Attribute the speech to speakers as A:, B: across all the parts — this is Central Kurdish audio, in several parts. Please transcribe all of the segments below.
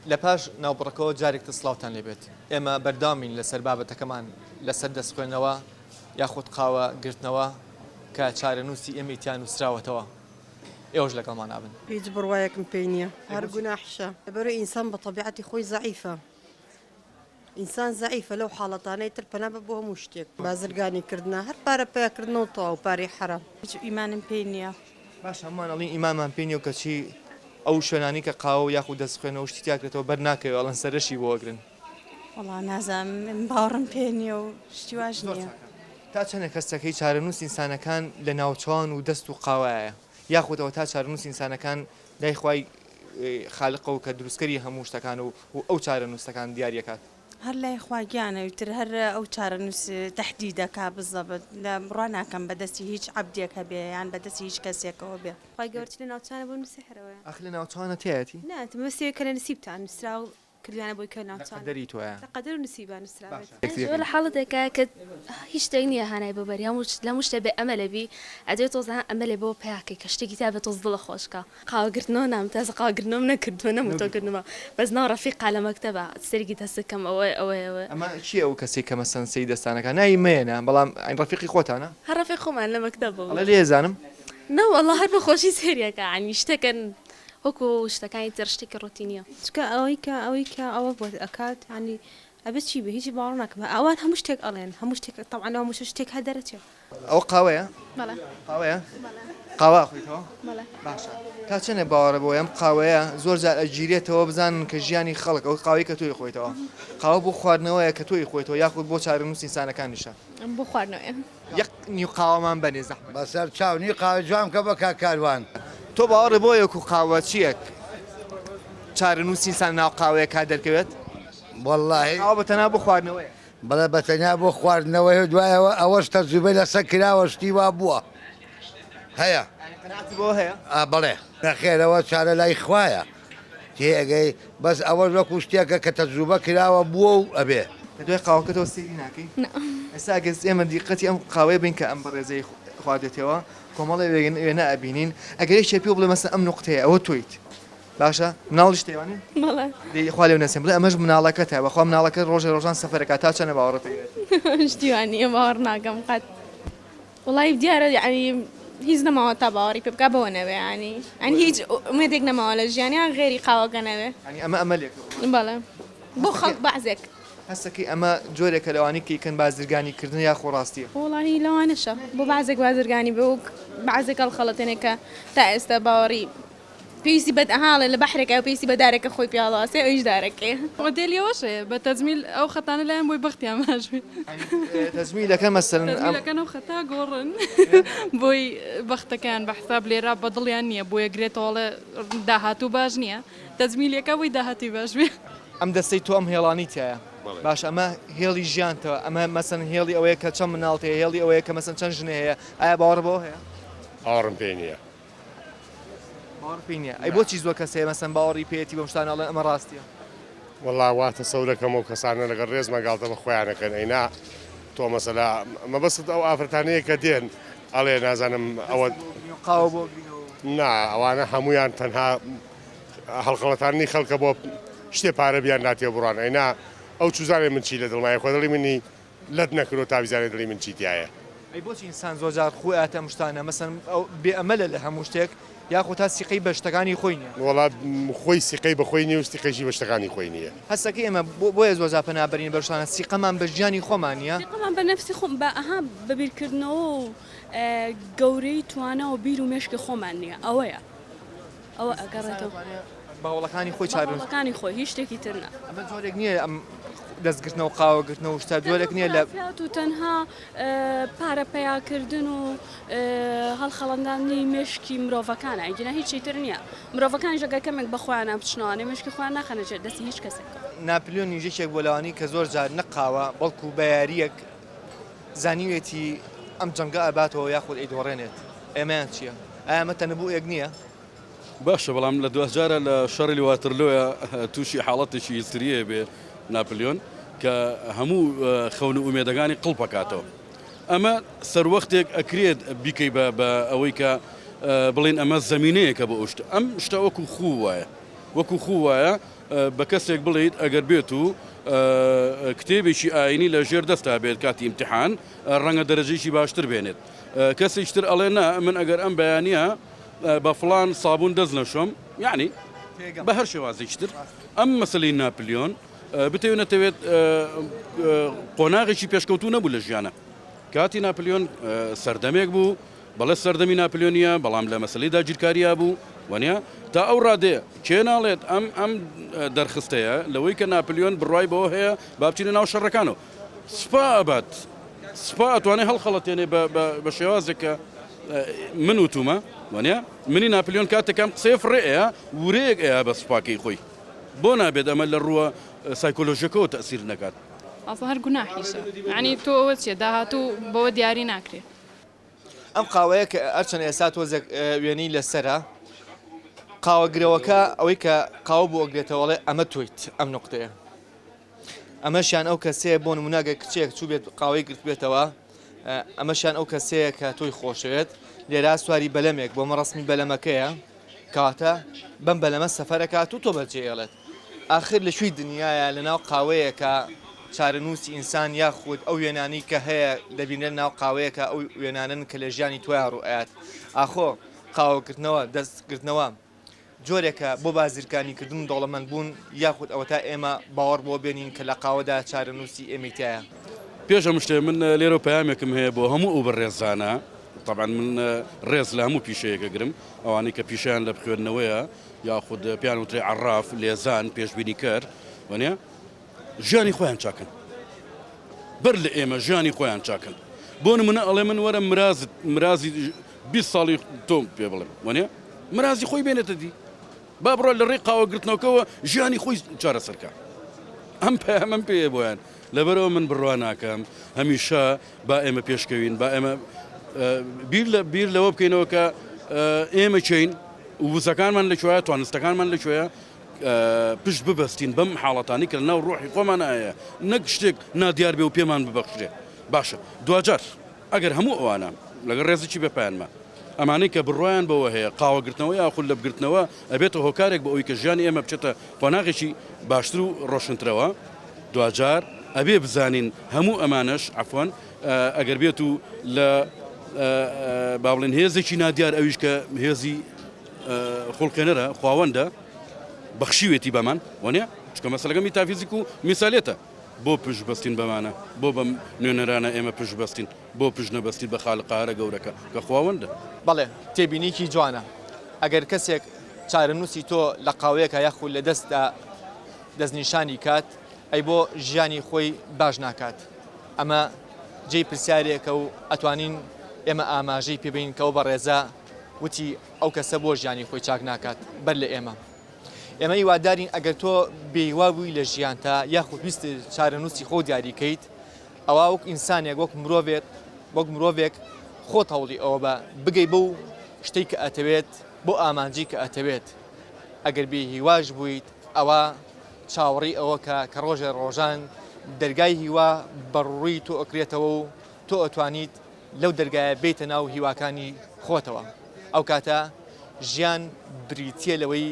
A: لە پاش ناوبڕەکەەوە جارێک سڵاوتان لێبێت ئێمە بەردامین لەسەر بابەتەکەمان لەسەر دەستخوێنەوە یاخود قاوە گرتنەوە کە چارەنووسی ئێمەیتیان نووسراوەتەوە ئێوەش لەگەڵمان نابن
B: هیچ بڕواایەکم پێی نییە هەر گوناحشە بەرەو ئینسان بە طبیعەتی خۆی زعیفە ئینسان زعیفە لەو حاڵەتانەی تر پەنا بە بۆ هەموو شتێک بازرگانی کردنا هەر پارە پێکردنەوە تەواو پارەی حرام
C: هیچ ئیمانم پێی نییە
A: باش هەمووان ئەڵین ئیمامان پێی نییە و کەچی ئەو شوێنانی کە قاوە یاخود دەستخوێنەوە شتی تیاکرێتەوە بەر ناکەوێت ئەڵەن سەرشی بۆ ئەگرن
C: وەڵا نازانم باوەڕم پێ نییە و شتی واش نییە
A: تا چەندە کەسەکەی چارەنووس ئینسانەکان لە ناوچوان و دەست و قاوایە یاخودەوە تا چارەنووس ئینسانەکان لای خوای خالقە و کە دروستکەری هەموو شتەکان و ئەو چارەنووسەکان دیاریەکات
C: هەر لای خواگیانە وتر هەر ئەو چارەنووس تهدید دەکا بزەبت لە بڕوا ناکەم بەدەستی هیچ عەبدێک هەبێ یان بەدەستی هیچ کەسێکەوە بێ
D: خی گەورتی لە ناوچانە بۆ نووسێرەوە
A: ئەخ لە ناوچوانە تایەتی
D: نات مەسێ کە لە نسیبتان نووسرا و کردوانە بۆی کە ناوچان
A: دەری تۆیە
D: قەدەر و نسیبان نووسراوێت
E: لە حاڵەتێکە کە هیچ شتێک نییە هانای بەبەری لە هەموو شتێ بێ ئەمە لەبی ئەدێت تۆزە ئەمە لێ بۆ پیاکەی کە شتێکی تا بێت تۆز دڵە خۆشکە قاوەگرتنەوە نام تازە قاوەگرتنەوەم نەکردووە نەموتۆکردنەوە بەس ناو ڕەفیقا لە مەکتەبە سەرگی دەستەکەم ئەوەیەوە
A: ئەمە چی ئەو کەسێک کە مەسەن سەی دەستانەکە نای مێنە بەڵام ئەین ڕەفیقی خۆتانە
E: هەر ڕەفیق خۆمان لە مەکتەبەوە
A: ئەڵە لێزانم
E: نەوەڵڵا هەر بەخۆشی سێریەکە عنی شتەکەن وەکو شتەکانی تر شتێکی ڕۆتینیە
D: چکە ئەوەی کە ئەوە بۆ ئەکات ینی ئەبێت چی بە هیچی باوەڕ ناکەم ئەوان هەموو شتێک ئەڵێن هەموو شتێک تەعاان هەموو شتێک هە دەرەچێت
A: ئەو قاوەیە
E: بەڵێ
A: قاوەیە قاوا خویتەوە
E: بەڵێ
A: باشە تا چەندە باوەڕە بۆ ئەم قاوەیە زۆر جار ئەگیرێتەوە بزانن کە ژیانی خەڵک ئەو قاوەی کە تۆی خۆیتەوە قاوە بۆ خواردنەوەیە کە تۆی خۆیتەوە یاخود بۆ چارەنووس ئینسانەکانیشە
E: بۆ خواردنەوە
A: یەک نیو قاوەمان بەنێ زەحمەت
F: بەسەر چاونی قاوە جوام کە بە کاروان
A: تۆ باوەڕە بۆ یەک و قاوە چیەک چارەنووس ئینسان ناو قاوەیە کا دەرکەوێت
F: واللهی
A: قاوە بەتەنها بۆ خواردنەوەیە
F: بەڵێ بەتەنیا بۆ خواردنەوەی دوایەوە ئەوەش تەجروبەی لەسەر کراوە شتی وا بووە هەیە
A: قەناعەتی بۆ هەیە
F: بڵێ نەخێرەوە چارە لای خوایە تێگەی بەس ئەوە وەکو شتێکە کە تەجروبە کراوە بووە و ئەبێ
A: کە دوای قاوەکەتەوە سێری ناکەی ئێستا گەز ئێمە دیقەتی ئەم قاوەیە بین کە ئەم بەڕێزەی خواردێتەوە کۆمەڵی وێنە ئەبینین ئەگەری شێ پێ بڵێ مەسە ئەم نقطەیە ئەوە تۆیت باشە مناڵیش تێوانێ
E: بەڵێ
A: خوا لێو نەسێن بڵێ ئەمەش مناڵەکەتە بەخوا مناڵەکە ڕۆژێ ڕۆژان سەفەرەکە تا چەنە باوەڕە پێوێت
E: شتیوانیە باوەڕ ناکەم قەت وڵی دیارە یعنی هیچ نەماوە تا باوەڕی پێ بکە بەوە نەوێ ینی ئەنی هیچ ئومێدێک نەماوە لە ژیانیان غێری قاوەکە نەوێ
A: ینی ئەمە ئەمەلێک
E: بەڵێ بۆ خەڵک بەعزێک
A: هەستەکەی ئەمە جۆرێکە لەوانی کەیکەن بازرگانیکردن یا خۆڕاستیە
E: وڵی لەوانەشە بۆ بازێک بازرگانی بە و بەعزێکە خەڵەتێنێکە تا ئێستا باوەڕی پێویستی بەد ئەهاڵێ لە بەحرێکە و پێویستی بەدارێکە خۆی پیاڵاسێ ئەویش دارەکەی
C: مۆدێلیەوەشەیە بە تەزمیل ئەو خەتانە لایەن بۆی بەختیان ماژوێ
A: تەزمیلەکە مەسەرن
C: تەزمیلەکەن ئەو خەتا گۆڕن بۆی بەختەکەیان بە حساب لێرا بە دڵیان نییە بۆ یەگرێتەوەڵە داهاتوو باش نییە تەزمیلەکە بۆی داهاتی باش بێ
A: ئەم دەستەی تۆ ئەم هێڵانی تایە باش ئەمە هێڵی ژیانتەوە ئەمە مەسەن هێڵی ئەوەیە کە چەند مناڵتەیە هێڵی ئەوەیە کە مەسەن چەند ژنە هەیە ئایا باوەڕ بۆ هەیە
G: ئاڕم پێ نییە
A: باوەڕ ئەی بۆچی زۆر کەسەیە مەسەن باوەڕی پێێتی بەم شتانەڵێن ئەمە ڕاستیە
G: وەڵا واتە سەورەکەم و کەسانە لەگەڵ ڕێز مەگاڵتە بە خۆیانەکەن ئەینا تۆ مەسەلا مەبەست ئەو ئافرەتانەیە کە دێن ئەڵێ نازانم ئەوە
A: قاوە بۆ
G: نا ئەوانە هەمویان تەنها هەڵخەڵەتانی خەڵکە بۆ شتێ پارە بیان ناتێ بڕوان ئەینا ئەو چوزانێ من چی لە دڵمای خۆ دڵی منی لەت نەکرۆ تاویزانێ دڵی من چیتیایە
A: ئەی بۆچی ئینسان زۆرجار خۆی ئاتە شتانە مەسەن بێ ئەمەلە لە هەموو شتێک یاخۆ تا سیقەی بە شتەکانی خۆی نییە
G: وڵات خۆی سیقەی بەخۆی نیە و سیقەیشی بە شتەکانی خۆی نییە
A: هەستەکەی ئێمە بۆیە زۆر پەنابەرین بە شتانە سیقەمان بە ژیانی خۆمان نییە
H: سیقەمان بە نەفسی خۆم بە ئەها بەبیرکردنەوە و گەورەی توانەوە بیر و مێشکی خۆمان نییە ئەوەیە ئەوە ئەگەڕێتەوە
A: باوڵەکانی خۆی چارەکانی
H: خۆی هیچ شتێکی ترنا
A: ئەمە جۆرێک نییە ئەم دەستگرتنەوە قاوەگرتنەوە شتا جۆرێک نییە لە
H: و تەنها پارە پەیاکردن و هەڵخەڵەندانی مشکی مرۆڤەکانە ئەگەنا هیچی تر نییە مرۆڤەکانی ژەگەکەمێک بەخۆیانە بچنەوەی مشکی خۆیان ناخەنەجێت دەستی هیچ کەسێک
A: ناپلیۆن نیژێکێک بۆ لەوانی کە زۆر جار نەقاوە بەڵکو بەیاریەک زانیوێتی ئەم جەنگە ئەباتەوە یاخود ئەیدۆڕێنێت ئێمەیان چییە؟ ئەمە تەنەبوو یەک نییە؟
I: باشە بەڵام لە دوجارە لە شەڕی واترلۆیە تووشی حاڵەتێکی تریە بێ ناپلیۆن کە هەموو خەون و ئومێدەکانی قڵپەکاتەوە ئەمە سەروەختێک ئەکرێت بیکەی بە ئەوەی کە بڵێن ئەمە زەمینەیەکە بە ئوشت ئەم شتە وەکو خوو وایە وەکو خوو وایە بە کەسێک بڵیت ئەگەر بێت و کتێبێکی ئاینی لە ژێر دەستا بێت کاتی ئیمتحان ڕەنگە دەرەجەیەکی باشتر بێنێت کەسێکتر ئەڵێ نا من ئەگەر ئەم بەیانە بە فڵان سابوون دەست نەشۆم یعنی بە هەر شێوازێکتر ئەم مەسلەی ناپلیۆن بتەوێنێتەوێت قۆناغێکی پێشکەوتو نەبوو لە ژیانە کاتی ناپلیۆن سەردەمێک بوو بەڵێ سەردەمی ناپلیۆنیە بەڵام لە مەسلەی داگیرکاریە بوو وانە تا ئەو ڕادێ کێ ناڵێت ئەم دەرخستەیە لەوەی کە ناپلیۆن بڕای بەوە هەیە با بچینە ناو شەڕەکانەوە سوپا ئەبات سوپا ئەتوانێت هەڵخەڵەتێنێ بە شێوازێکە من وتومە وانە منی ناپلیۆن کاتێکم قسەی فڕێەیە ورەیەک ئەیە بە سوپاکەی خۆی بۆ نابێت ئەمە لە ڕووە سایکۆلۆژیەکەەوە تەسیر نەکات
C: ئەسڵ هەر گوناحیشە یعنی تۆ ئەوە چێ داهاتوو بەوە دیاری ناکرێت
A: ئەم قاوەیە کە ئەرچەند ئێستا تۆزێک وێنەی لەسەرە قاوەگرەوەکە ئەوەی کە قاوە بۆ ئەگرێتەوەڵێ ئەمە تۆیت ئەم نقطەیە ئەمەشیان ئەو کەسەیە بۆ نموناگە کچێک چوو بێت قاوەی گرت بێتەوە ئەمەشیان ئەو کەسەیە کە تۆی خۆشەوێت لێرا سواری بەلەمێک بۆ مەڕسمی بەلەمەکەیە کاتە بەم بەلەمە سەفەرەکات و تۆ بەجێڵێت آخر لە شووی دنیاە لەناو قاوەیە کە چارەنووسی ئینسان یاخود ئەو وێنانی کە هەیە دەبینێت ناو قاوەیەکە ئەو وێنانن کە لە ژیانی توای ڕوئات ئاخۆ قاوەکردنەوە دەستکردنەوە جۆرێکە بۆ بازرگانی کردن دەوڵەمەند بوون یاخود ئەوە تا ئێمە باوەڕ بۆ بێنین کە لە قاوەدا چارەنووسی ئێمەتایە
I: پێش ئەم شتێ من لێرە پەیامێکم هەیە بۆ هەموو ئەو بەڕێزانە طبعا من ڕێز لە هەموو پیشەیەکە گرم ئەوانەی کە پیشیان لە بخوێندنەوەیە یاخود پیان وترێ عەراف لێزان پێشبینی کرد وانە ژیانی خۆیان چاکن بەر لە ئێمە ژیانی خۆیان چاکن بۆ نمونە ئەڵێ من وەرە مرازی 20 ساڵی تۆم پێ بڵێم وانە مرازی خۆی بێنێتە دی با بڕۆ لە ڕێی قاوەگرتنەوەکەوە ژیانی خۆی چارەسەرکە ئەم پەیامەم پێیە بۆیان لەبەرەوە من بڕوا ناکەم هەمیشە با ئێمە پێشکەوین با ئێمە بیر لەوە بکەینەوە کە ئێمە چین وزەکانمان لەکوێیە توانستەکانمان لەکوێیە پشت ببەستین بەم حاڵەتانی کە ناو ڕۆحی خۆمانایە نەک شتێک نادیار بێ و پێمان ببەخشێ باشە دوجار ئەگەر هەموو ئەوانە لەگەر ڕێزێکی بەپیانمە ئەمانەی کە بڕۆیان بەوە هەیە قاوەگرتنەوە یاخود لە بگرتنەوە ئەبێتە هۆکارێک بە ئەوی کە ژیانی ئێمە بچێتە قۆناغێکی باشتر و ڕۆشنترەوە دوجار ئەبێ بزانین هەموو ئەمانەش عەفوەن ئەگەر بێت و لە با بڵێن هێزێکی نادیار ئەویش کە هێزی خوڵقێنەرە خواوەندە بەخشیوێتی بەمان وانە چکە مەسەلەکە میتافیزیک و میسالێتە بۆ پشت بەستین بەمانە بۆ بەم نوێنەرانە ئێمە پشت بەستین بۆ پشت نەبەستین بە خالقارە گەورەکە کە خواوەندە
A: بەڵێ تێبینیکی جوانە ئەگەر کەسێک چارەنووسی تۆ لە قاوەیەکە یاخود لە دەستدا دەستنیشانی کات ئەی بۆ ژیانی خۆی باش ناکات ئەمە جێی پرسیارێکە و ئەتوانین ئێمە ئاماژەی پێبین کە ئەو بە ڕێزە وتی ئەو کەسە بۆ ژیانی خۆی چاک ناکات بەر لە ئێمە ئێمە هیوادارین ئەگەر تۆ بێوا بووی لە ژیانتا یاخود ویست چارەنووسی خۆ دیاریکەیت ئەوە وەک ئینسانێک وەک مرۆڤێک خۆت هەوڵی ئەوە بە بگەی بەو شتێک کە ئەتەوێت بۆ ئامانجی کە ئەتەوێت ئەگەر بێ هیواش بوویت ئەوە چاوەڕی ئەوە کە ڕۆژە ڕۆژان دەرگای هیوا بەڕووی تۆ ئەکرێتەوە و تۆ ئەتوانیت لەو دەرگایە بێتە ناو هیواکانی خۆتەوە ئەو کاتە ژیان بریتیە لەوەی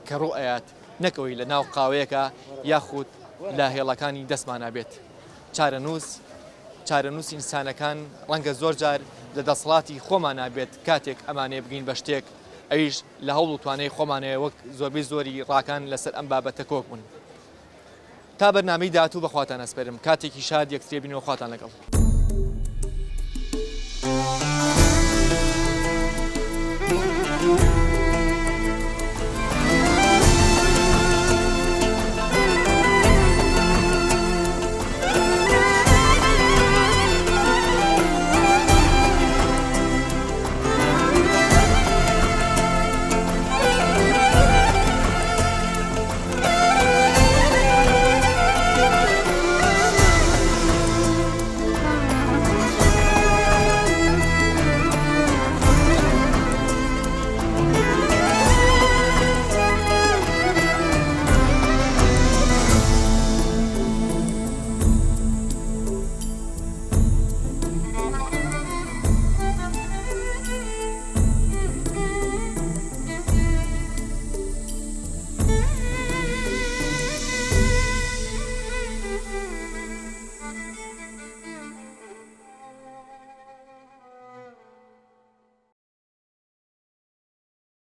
A: کە ڕوئەیات نەکەوەی لە ناو قاوەیەکە یاخود لە هێڵەکانی دەستمانە بێت چارەنووس ئینسانەکان ڕەنگە زۆر جار لە دەسەڵاتی خۆمان نابێت کاتێک ئەمانێ بگین بە شتێک ئەویش لە هەوڵ و توانەی خۆمانەیە وەک زۆربەی زۆری ڕاکان لەسەر ئەم بابەتە کۆک بوون تا بەرنامەی داهاتوو بەخواتان ئەسپێرم کاتێکی شاد یەکترێ بینەوە خواتان لەگەڵ